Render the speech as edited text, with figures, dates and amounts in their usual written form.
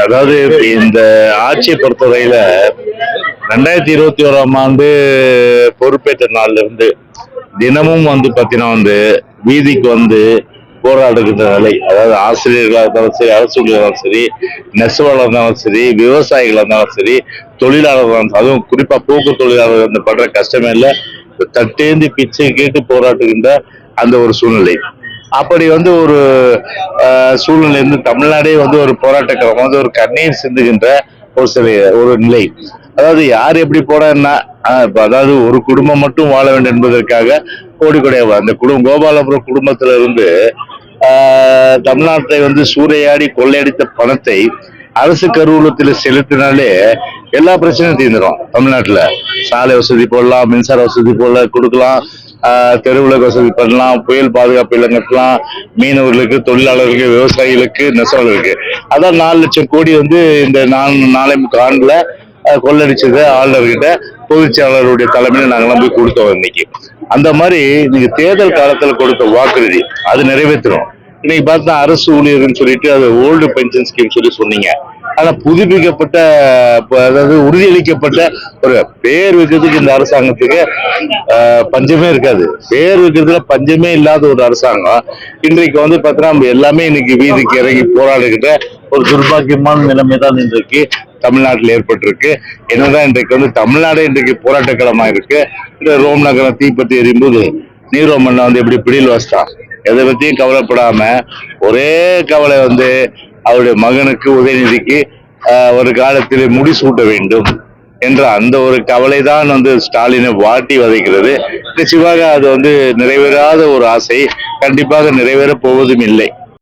அதாவது இந்த ஆட்சியை பொறுத்தவரையில 2021ஆம் ஆண்டு பொறுப்பேற்ற நாள்ல இருந்து தினமும் பாத்தீங்கன்னா வீதிக்கு போராடுகின்ற நிலை. அதாவது ஆசிரியர்களாக இருந்தாலும் சரி, அரசு ஊழியர்களாலும் சரி, நெசவாளர் இருந்தாலும் சரி, விவசாயிகள் இருந்தாலும் சரி, தொழிலாளர்கள், அதுவும் குறிப்பா போக்கு தொழிலாளர்கள் படுற கஷ்டமே இல்லை, தட்டேந்தி பிச்சை கேட்டு போராட்டுகின்ற அந்த ஒரு சூழ்நிலை. அப்படி ஒரு சூழ்நிலை தமிழ்நாடே ஒரு போராட்ட களம், ஒரு கண்ணீர் சிந்துகின்ற ஒரு நிலை. அதாவது யார் எப்படி போனா அதாவது ஒரு குடும்பம் மட்டும் வாழ வேண்டும் என்பதற்காக கோடிக்கொடையா அந்த கோபாலபுரம் குடும்பத்தில இருந்து தமிழ்நாட்டை சூறையாடி கொள்ளையடித்த பணத்தை அரசு கருவூலத்தில் செலுத்தினாலே எல்லா பிரச்சனையும் தீர்ந்துடும். தமிழ்நாட்டுல சாலை வசதி போடலாம், மின்சார வசதி கொடுக்கலாம், தெருவுலக வசதி பண்ணலாம், புயல் பாதுகாப்பு இல்லம் கட்டலாம், மீனவர்களுக்கு, தொழிலாளர்களுக்கு, விவசாயிகளுக்கு, நெசவாளர்களுக்கு. அதான் 4 லட்சம் கோடி இந்த 4.25 ஆண்டுல கொள்ளடிச்சது ஆளுநர்கிட்ட பொதுச்செயலாளருடைய தலைமையில நாங்கெல்லாம் போய் கொடுத்தோம். இன்னைக்கு அந்த மாதிரி நீங்க தேர்தல் காலத்துல கொடுத்த வாக்குறுதி அது நிறைவேற்றணும். இன்னைக்கு பார்த்தா அரசு ஊழியர்னு சொல்லிட்டு அது ஓல்டு பென்ஷன் ஸ்கீம் சொன்னீங்க. ஆனா புதுப்பிக்கப்பட்ட, அதாவது உறுதியளிக்கப்பட்ட ஒரு பேர் வைக்கிறதுக்கு இந்த அரசாங்கத்துக்கு பஞ்சமே இருக்காது. பேர் வைக்கிறதுல பஞ்சமே இல்லாத ஒரு அரசாங்கம் இன்றைக்கு பார்த்தீங்கன்னா எல்லாமே இன்னைக்கு வீதிக்கு இறங்கி போராடுகின்ற ஒரு துர்பாக்கியமான நிலைமை தான் இன்றைக்கு தமிழ்நாட்டில் ஏற்பட்டிருக்கு. என்னதான் இன்றைக்கு தமிழ்நாடு இன்றைக்கு போராட்ட களமா இருக்கு. இந்த ரோம் நகரம் தீப்பற்றி எரியும்போது நீரோ மன்ன எப்படி பிடியில் வச்சிட்டான், எதை பத்தியும் கவலைப்படாம ஒரே கவலை அவருடைய மகனுக்கு, உதயநிதிக்கு ஒரு காலத்தில் முடிசூட்ட வேண்டும் என்ற அந்த ஒரு கவலை தான் ஸ்டாலினை வாட்டி வதைக்கிறது. நிச்சயமாக அது நிறைவேறாத ஒரு ஆசை, கண்டிப்பாக நிறைவேற போவதும் இல்லை.